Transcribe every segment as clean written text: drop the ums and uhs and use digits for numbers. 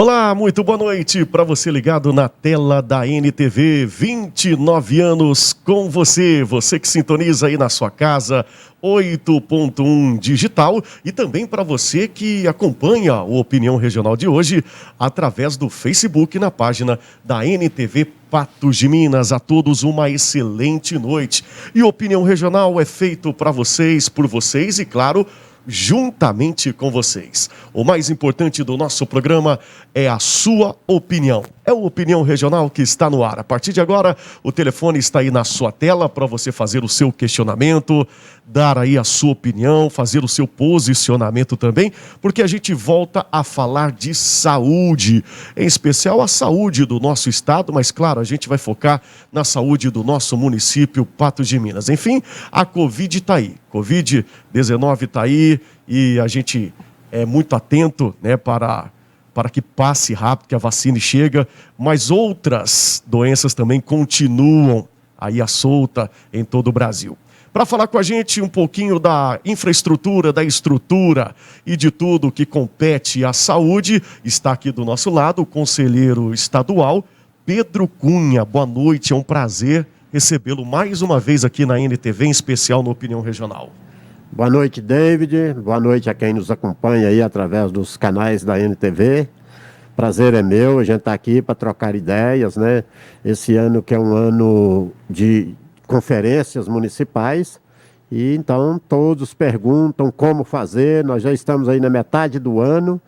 Olá, muito boa noite para você ligado na tela da NTV, 29 anos com você, você que sintoniza aí na sua casa, 8.1 digital, e também para você que acompanha o Opinião Regional de hoje através do Facebook na página da NTV Patos de Minas. A todos uma excelente noite. E Opinião Regional é feito para vocês, por vocês e, claro, juntamente com vocês. O mais importante do nosso programa é a sua opinião. É o Opinião Regional que está no ar. A partir de agora, o telefone está aí na sua tela para você fazer o seu questionamento, dar aí a sua opinião, fazer o seu posicionamento também, porque a gente volta a falar de saúde, em especial a saúde do nosso estado, mas claro, a gente vai focar na saúde do nosso município Patos de Minas. Enfim, a Covid está aí, Covid-19 está aí e a gente é muito atento, né, para que passe rápido, que a vacina chega, mas outras doenças também continuam aí à solta em todo o Brasil. Para falar com a gente um pouquinho da infraestrutura, da estrutura e de tudo que compete à saúde, está aqui do nosso lado o conselheiro estadual Pedro Cunha. Boa noite, é um prazer recebê-lo mais uma vez aqui na NTV, em especial no Opinião Regional. Boa noite, David. Boa noite a quem nos acompanha aí através dos canais da NTV. Prazer é meu, a gente está aqui para trocar ideias, né? Esse ano que é um ano de conferências municipais, e então todos perguntam como fazer. Nós já estamos aí na metade do ano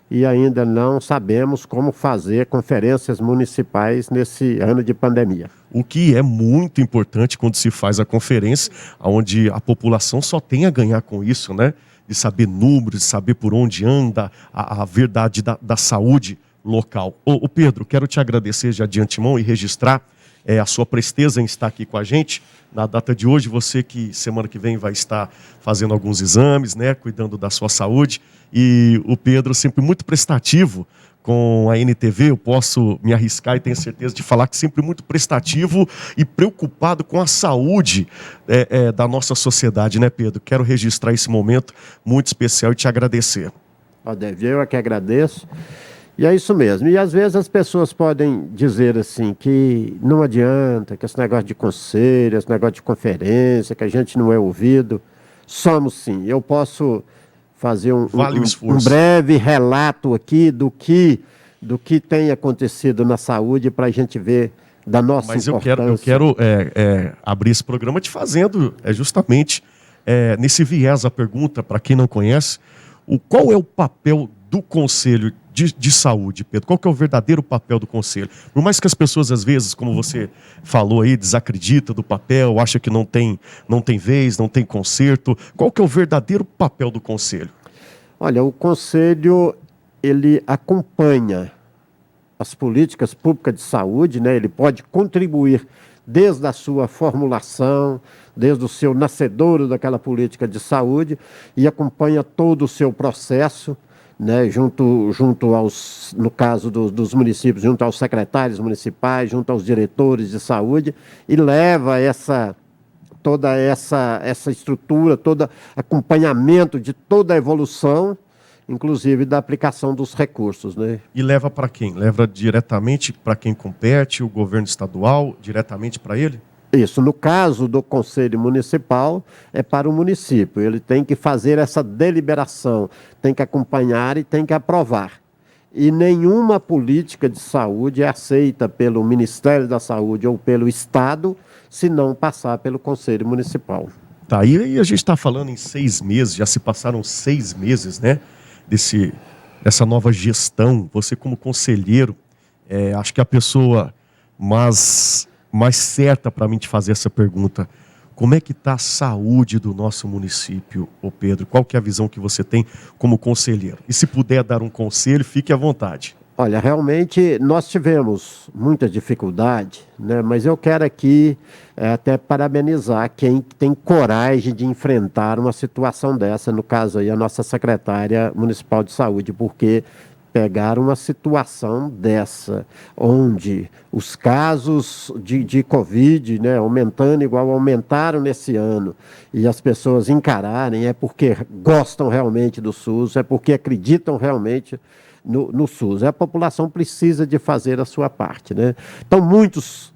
e ainda não sabemos como fazer conferências municipais nesse ano de pandemia. O que é muito importante quando se faz a conferência, onde a população só tem a ganhar com isso, né? De saber números, de saber por onde anda a verdade da saúde local. Ô Pedro, quero te agradecer já de antemão e registrar a sua presteza em estar aqui com a gente na data de hoje. Você que semana que vem vai estar fazendo alguns exames, né, cuidando da sua saúde, e o Pedro sempre muito prestativo com a NTV. Eu posso me arriscar e tenho certeza de falar que sempre muito prestativo e preocupado com a saúde da nossa sociedade, né, Pedro? Quero registrar esse momento muito especial e te agradecer. Eu é que agradeço. E é isso mesmo. E às vezes as pessoas podem dizer assim que não adianta, que esse negócio de conselho, esse negócio de conferência, que a gente não é ouvido. Somos sim. Eu posso fazer um breve relato aqui do que tem acontecido na saúde para a gente ver da nossa importância. Mas eu quero abrir esse programa te fazendo justamente nesse viés a pergunta, para quem não conhece, qual é o papel do Conselho de Saúde, Pedro? Qual que é o verdadeiro papel do Conselho? Por mais que as pessoas, às vezes, como você falou aí, desacreditam do papel, acham que não tem vez, não tem conserto, qual que é o verdadeiro papel do Conselho? Olha, o Conselho, ele acompanha as políticas públicas de saúde, né? Ele pode contribuir desde a sua formulação, desde o seu nascedouro daquela política de saúde, e acompanha todo o seu processo, né, junto aos, no caso dos municípios, junto aos secretários municipais, junto aos diretores de saúde, e leva toda essa estrutura, todo acompanhamento de toda a evolução, inclusive da aplicação dos recursos, né? E leva para quem? Leva diretamente para quem compete, o governo estadual, diretamente para ele? Isso, no caso do Conselho Municipal, é para o município. Ele tem que fazer essa deliberação, tem que acompanhar e tem que aprovar. E nenhuma política de saúde é aceita pelo Ministério da Saúde ou pelo Estado se não passar pelo Conselho Municipal. Tá, e a gente está falando em 6 meses, já se passaram 6 meses, né, dessa nova gestão. Você como conselheiro, acho que a pessoa mais certa para mim te fazer essa pergunta: como é que está a saúde do nosso município, ô Pedro? Qual que é a visão que você tem como conselheiro? E se puder dar um conselho, fique à vontade. Olha, realmente nós tivemos muita dificuldade, né? Mas eu quero aqui até parabenizar quem tem coragem de enfrentar uma situação dessa, no caso aí a nossa secretária municipal de saúde, porque pegar uma situação dessa, onde os casos de Covid, né, aumentando igual aumentaram nesse ano, e as pessoas encararem, é porque gostam realmente do SUS, é porque acreditam realmente no SUS. A população precisa de fazer a sua parte, né? Então, muitos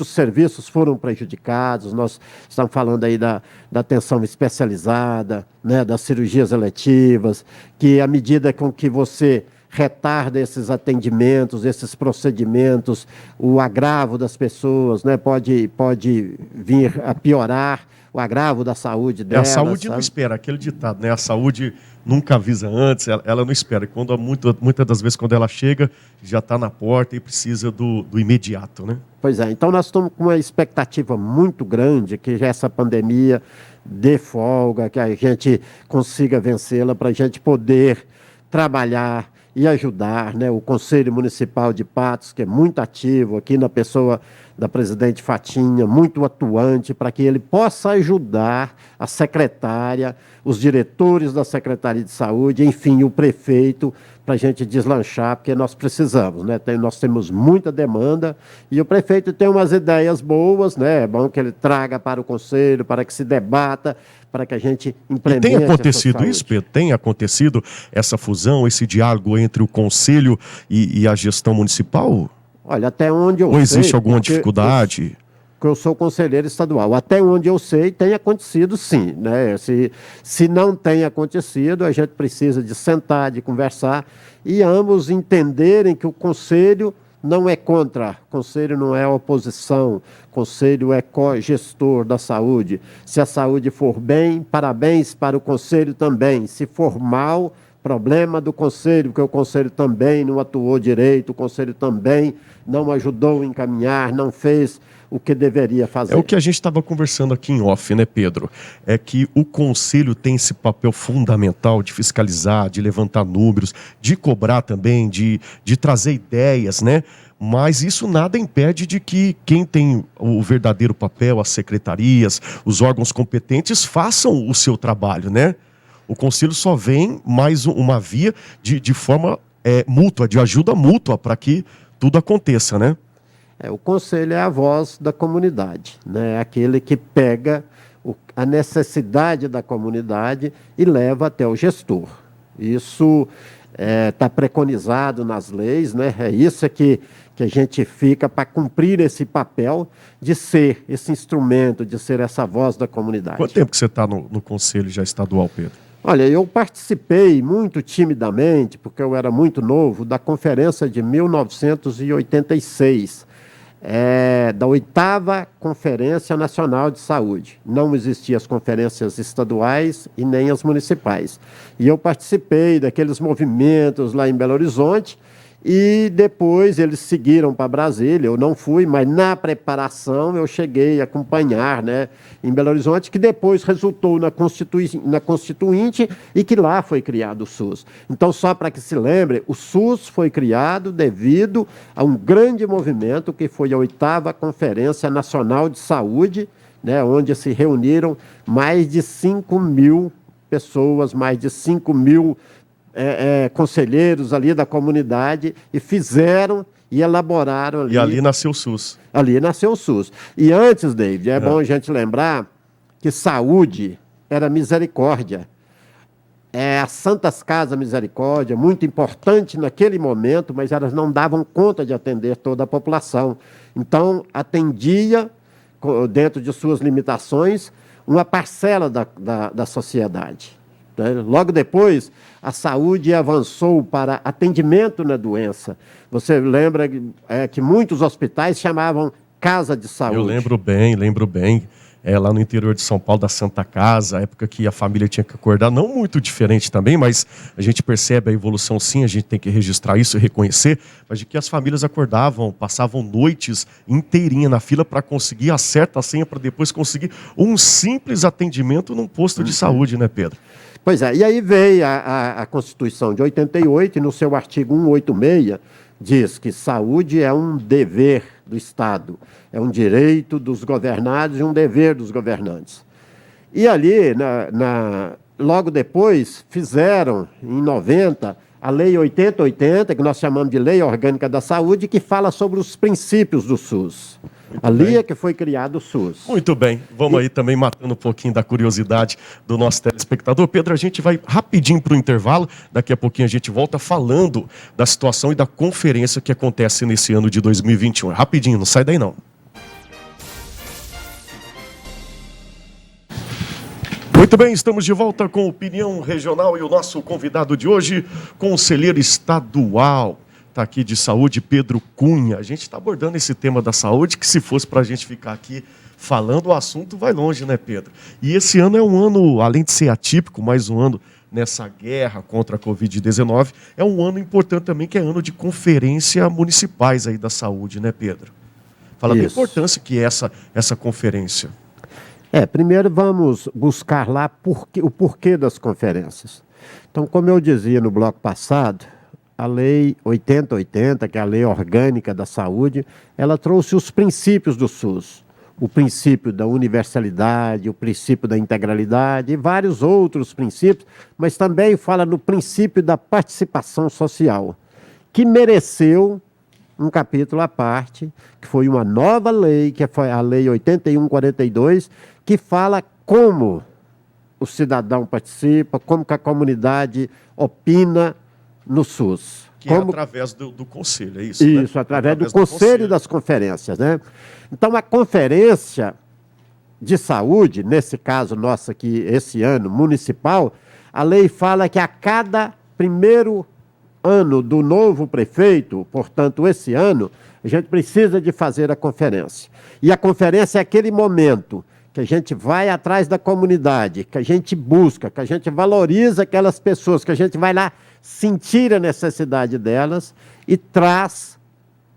serviços foram prejudicados. Nós estamos falando aí da atenção especializada, né, das cirurgias eletivas, que à medida com que você retarda esses atendimentos, esses procedimentos, o agravo das pessoas, né, pode vir a piorar o agravo da saúde delas. A saúde não espera, aquele ditado, né? A saúde nunca avisa antes, ela não espera. Quando, muitas das vezes, quando ela chega, já está na porta e precisa do imediato, né? Pois é, então nós estamos com uma expectativa muito grande que essa pandemia dê folga, que a gente consiga vencê-la para a gente poder trabalhar e ajudar, né, o Conselho Municipal de Patos, que é muito ativo aqui na pessoa da presidente Fatinha, muito atuante, para que ele possa ajudar a secretária, os diretores da Secretaria de Saúde, enfim, o prefeito, para a gente deslanchar, porque nós precisamos, né? Nós temos muita demanda e o prefeito tem umas ideias boas, né? É bom que ele traga para o Conselho, para que se debata, para que a gente implemente. E tem acontecido isso, Pedro? Tem acontecido essa fusão, esse diálogo entre o Conselho e a gestão municipal? Olha, até onde eu sei... Ou existe alguma dificuldade? Eu sou conselheiro estadual. Até onde eu sei, tem acontecido sim, né? Se não tem acontecido, a gente precisa de sentar, de conversar e ambos entenderem que o Conselho não é contra, o Conselho não é oposição, o Conselho é co-gestor da saúde. Se a saúde for bem, parabéns para o Conselho também. Se for mal, problema do Conselho, porque o Conselho também não atuou direito, o Conselho também não ajudou a encaminhar, não fez o que deveria fazer. É o que a gente estava conversando aqui em off, né, Pedro? É que o Conselho tem esse papel fundamental de fiscalizar, de levantar números, de cobrar também, de trazer ideias, né? Mas isso nada impede de que quem tem o verdadeiro papel, as secretarias, os órgãos competentes, façam o seu trabalho, né? O Conselho só vem mais uma via de forma mútua, de ajuda mútua para que tudo aconteça, né? O Conselho é a voz da comunidade, né? É aquele que pega a necessidade da comunidade e leva até o gestor. Isso está preconizado nas leis, né? É isso que a gente fica para cumprir esse papel de ser esse instrumento, de ser essa voz da comunidade. Quanto tempo que você está no Conselho já estadual, Pedro? Olha, eu participei muito timidamente, porque eu era muito novo, da conferência de 1986, da 8ª Conferência Nacional de Saúde. Não existiam as conferências estaduais e nem as municipais. E eu participei daqueles movimentos lá em Belo Horizonte, e depois eles seguiram para Brasília. Eu não fui, mas na preparação eu cheguei a acompanhar, né, em Belo Horizonte, que depois resultou na Constituinte e que lá foi criado o SUS. Então, só para que se lembre, o SUS foi criado devido a um grande movimento que foi a 8ª Conferência Nacional de Saúde, né, onde se reuniram mais de 5.000 pessoas, mais de 5.000 conselheiros ali da comunidade e fizeram e elaboraram ali. E ali nasceu o SUS. Ali nasceu o SUS. E antes, David, é bom a gente lembrar que saúde era misericórdia. As Santas Casas Misericórdia, muito importante naquele momento, mas elas não davam conta de atender toda a população. Então, atendia, dentro de suas limitações, uma parcela da sociedade. Logo depois, a saúde avançou para atendimento na doença. Você lembra que muitos hospitais chamavam casa de saúde. Eu lembro bem. Lá no interior de São Paulo, da Santa Casa, a época que a família tinha que acordar, não muito diferente também, mas a gente percebe a evolução sim, a gente tem que registrar isso e reconhecer, mas de que as famílias acordavam, passavam noites inteirinha na fila para conseguir a certa senha, para depois conseguir um simples atendimento num posto de saúde, né, Pedro? Pois é, e aí veio a Constituição de 88, e no seu artigo 186, diz que saúde é um dever do Estado, é um direito dos governados e um dever dos governantes. E ali, logo depois, fizeram, em 90, a Lei 8080, que nós chamamos de Lei Orgânica da Saúde, que fala sobre os princípios do SUS. Ali é que foi criado o SUS. Muito bem, vamos aí também matando um pouquinho da curiosidade do nosso telespectador. Pedro, a gente vai rapidinho para o intervalo, daqui a pouquinho a gente volta falando da situação e da conferência que acontece nesse ano de 2021. Rapidinho, não sai daí não. Muito bem, estamos de volta com Opinião Regional e o nosso convidado de hoje, conselheiro estadual, está aqui de saúde, Pedro Cunha. A gente está abordando esse tema da saúde, que se fosse para a gente ficar aqui falando, o assunto vai longe, né, Pedro? E esse ano é um ano, além de ser atípico, mais um ano nessa guerra contra a Covid-19, é um ano importante também, que é ano de conferência municipais aí da saúde, né, Pedro? Fala da importância que é essa conferência. Primeiro vamos buscar lá o porquê das conferências. Então, como eu dizia no bloco passado, a Lei 8080, que é a Lei Orgânica da Saúde, ela trouxe os princípios do SUS. O princípio da universalidade, o princípio da integralidade e vários outros princípios, mas também fala no princípio da participação social, que mereceu um capítulo à parte, que foi uma nova lei, que foi a Lei 8142, que fala como o cidadão participa, como que a comunidade opina no SUS. Que é através do conselho, é isso? Isso, né? através do conselho e das conferências, né? Então, a conferência de saúde, nesse caso nosso aqui, esse ano, municipal, a lei fala que a cada primeiro ano do novo prefeito, portanto, esse ano, a gente precisa de fazer a conferência. E a conferência é aquele momento que a gente vai atrás da comunidade, que a gente busca, que a gente valoriza aquelas pessoas, que a gente vai lá sentir a necessidade delas e traz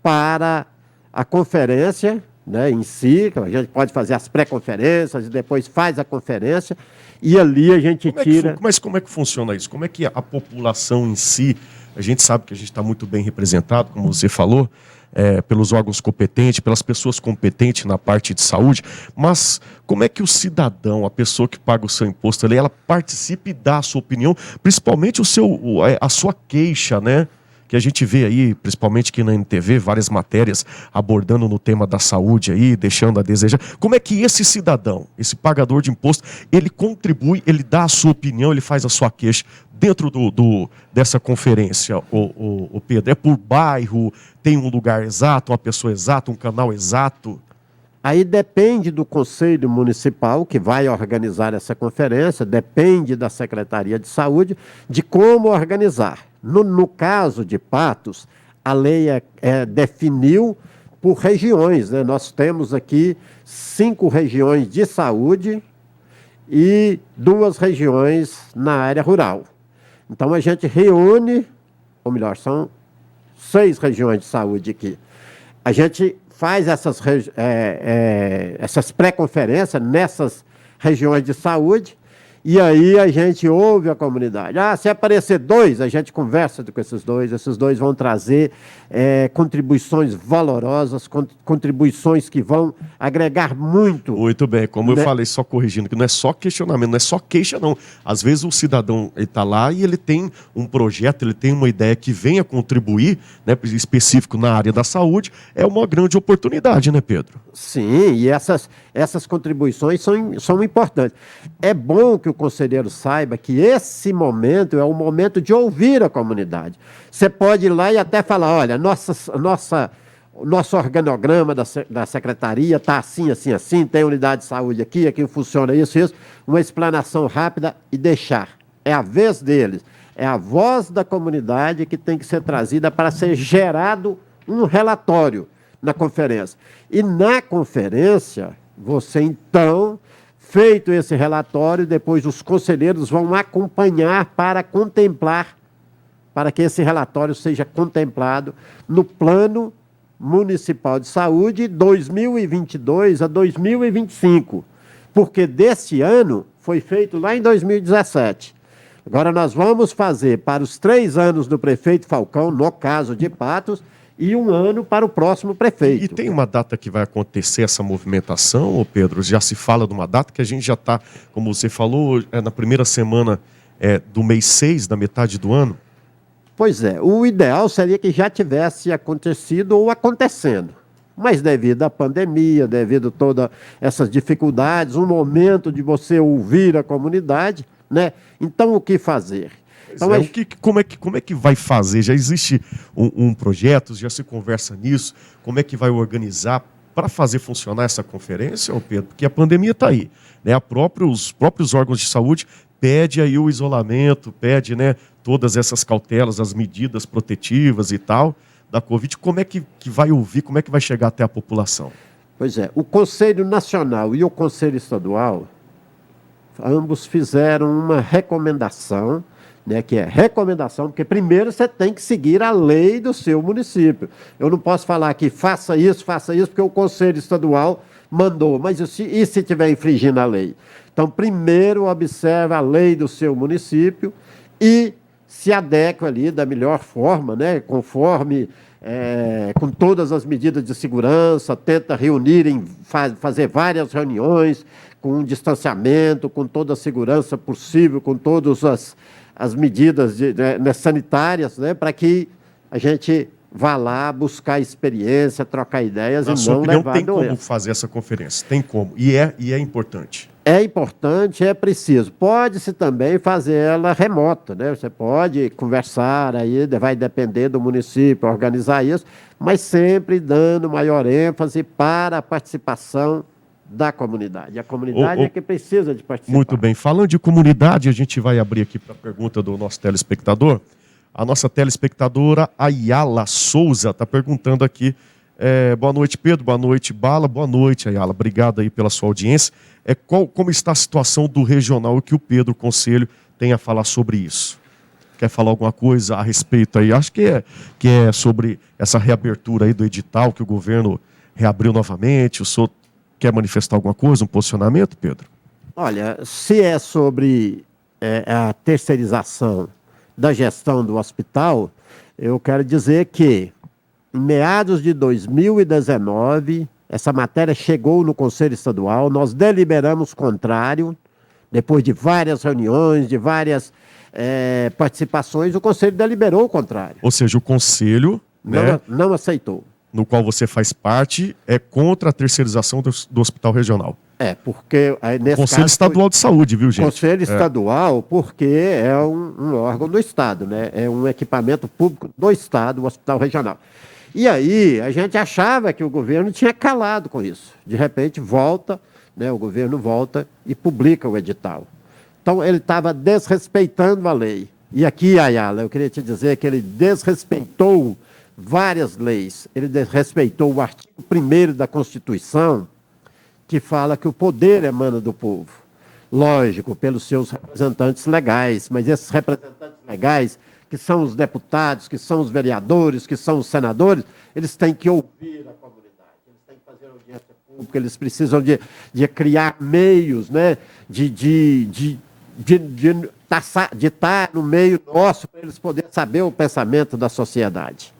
para a conferência, né, em si, a gente pode fazer as pré-conferências e depois faz a conferência e ali a gente tira... Mas como é que funciona isso? Como é que a população em si, a gente sabe que a gente está muito bem representado, como você falou, pelos órgãos competentes, pelas pessoas competentes na parte de saúde, mas como é que o cidadão, a pessoa que paga o seu imposto ali, ela participa e dá a sua opinião, principalmente a sua queixa, né? Que a gente vê aí, principalmente aqui na NTV, várias matérias abordando no tema da saúde aí, deixando a desejar. Como é que esse cidadão, esse pagador de imposto, ele contribui, ele dá a sua opinião, ele faz a sua queixa dentro dessa conferência, o Pedro? É por bairro, tem um lugar exato, uma pessoa exata, um canal exato? Aí depende do Conselho Municipal, que vai organizar essa conferência, depende da Secretaria de Saúde, de como organizar. No caso de Patos, a lei definiu por regiões, né? Nós temos aqui 5 regiões de saúde e 2 regiões na área rural. Então a gente reúne, ou melhor, são 6 regiões de saúde aqui. A gente faz essas pré-conferências nessas regiões de saúde e aí a gente ouve a comunidade. Se aparecer 2, a gente conversa com esses 2, esses 2 vão trazer contribuições valorosas, contribuições que vão agregar muito. Muito bem, como eu falei, só corrigindo, que não é só questionamento, não é só queixa não. Às vezes o cidadão está lá e ele tem um projeto, ele tem uma ideia que venha contribuir, né, específico na área da saúde, é uma grande oportunidade, né, Pedro? Sim, e essas contribuições são importantes. É bom que o conselheiro saiba que esse momento é o momento de ouvir a comunidade. Você pode ir lá e até falar, olha, o nosso organograma da secretaria está assim, assim, assim, tem unidade de saúde aqui funciona isso, uma explanação rápida e deixar. É a vez deles, é a voz da comunidade que tem que ser trazida para ser gerado um relatório na conferência. E na conferência, você então, feito esse relatório, depois os conselheiros vão acompanhar para contemplar, para que esse relatório seja contemplado no Plano Municipal de Saúde 2022 a 2025, porque desse ano foi feito lá em 2017. Agora nós vamos fazer para os 3 anos do prefeito Falcão, no caso de Patos, e 1 ano para o próximo prefeito. E tem uma data que vai acontecer essa movimentação, ô Pedro? Já se fala de uma data que a gente já está, como você falou, na primeira semana do mês 6, da metade do ano? Pois é, o ideal seria que já tivesse acontecido ou acontecendo. Mas devido à pandemia, devido a todas essas dificuldades, um momento de você ouvir a comunidade, né? Então, o que fazer? Então, como é que vai fazer? Já existe um projeto, já se conversa nisso? Como é que vai organizar para fazer funcionar essa conferência, ô Pedro? Porque a pandemia está aí, né? Os próprios órgãos de saúde pedem aí o isolamento, pedem, né, todas essas cautelas, as medidas protetivas e tal da Covid. Como é que vai ouvir, como é que vai chegar até a população? Pois é, o Conselho Nacional e o Conselho Estadual, ambos fizeram uma recomendação, né, que é recomendação, porque primeiro você tem que seguir a lei do seu município. Eu não posso falar que faça isso, porque o Conselho Estadual mandou, mas e se estiver infringindo a lei? Então, primeiro observe a lei do seu município e se adequa ali da melhor forma, né, conforme, com todas as medidas de segurança, tenta reunir, fazer várias reuniões com um distanciamento, com toda a segurança possível, com todas as medidas sanitárias, né, para que a gente vá lá buscar experiência, trocar ideias. Na sua opinião, tem como fazer essa conferência? Tem como. E é importante. É importante, é preciso. Pode-se também fazer ela remota, né? Você pode conversar, aí vai depender do município organizar isso, mas sempre dando maior ênfase para a participação da comunidade. A comunidade é que precisa de participar. Muito bem. Falando de comunidade, a gente vai abrir aqui para a pergunta do nosso telespectador. A nossa telespectadora Ayala Souza está perguntando aqui. Boa noite, Pedro. Boa noite, Bala. Boa noite, Ayala. Obrigado aí pela sua audiência. Como está a situação do regional e que o Pedro Conselho tem a falar sobre isso? Quer falar alguma coisa a respeito aí? Acho que é sobre essa reabertura aí do edital que o governo reabriu novamente. O senhor quer manifestar alguma coisa, um posicionamento, Pedro? Olha, se é sobre a terceirização da gestão do hospital, eu quero dizer que em meados de 2019, essa matéria chegou no Conselho Estadual, nós deliberamos contrário, depois de várias reuniões, de várias participações, o Conselho deliberou o contrário. Ou seja, o Conselho não aceitou. No qual você faz parte, é contra a terceirização do Hospital Regional. Porque... nesse Conselho caso, Estadual de Saúde, viu, gente? Conselho Estadual, porque é um órgão do Estado, né? É um equipamento público do Estado, o Hospital Regional. E aí, a gente achava que o governo tinha calado com isso. De repente, volta, né, o governo volta e publica o edital. Então, ele estava desrespeitando a lei. E aqui, Ayala, eu queria te dizer que ele desrespeitou várias leis. Ele desrespeitou o artigo 1º da Constituição, que fala que o poder emana do povo. Lógico, pelos seus representantes legais, mas esses representantes legais, que são os deputados, que são os vereadores, que são os senadores, eles têm que ouvir a comunidade, eles têm que fazer audiência pública, eles precisam de criar meios, né, de estar no meio nosso, para eles poderem saber o pensamento da sociedade.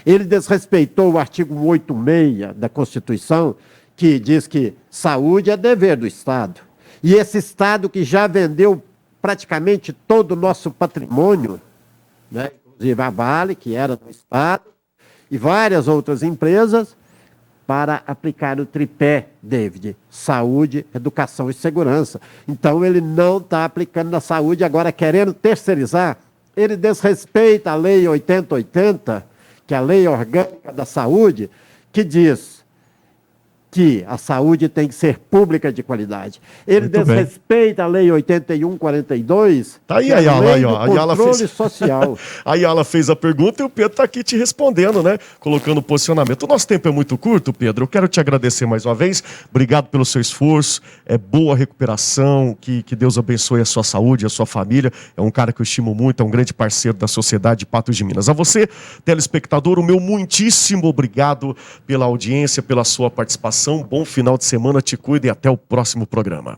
Ele desrespeitou o artigo 186 da Constituição, que diz que saúde é dever do Estado. E esse Estado que já vendeu praticamente todo o nosso patrimônio, né, inclusive a Vale, que era do Estado, e várias outras empresas, para aplicar o tripé, David: saúde, educação e segurança. Então, ele não está aplicando na saúde, agora querendo terceirizar. Ele desrespeita a Lei 8080, que é a Lei Orgânica da Saúde, que diz que a saúde tem que ser pública de qualidade. Ele desrespeita a Lei 8142, tá aí, que é a Lei do Controle Social. A Ayala fez a pergunta e o Pedro está aqui te respondendo, né? Colocando posicionamento. O nosso tempo é muito curto, Pedro. Eu quero te agradecer mais uma vez. Obrigado pelo seu esforço. Boa recuperação. Que Deus abençoe a sua saúde, a sua família. É um cara que eu estimo muito, é um grande parceiro da Sociedade de Patos de Minas. A você, telespectador, o meu muitíssimo obrigado pela audiência, pela sua participação. Bom final de semana, te cuida e até o próximo programa.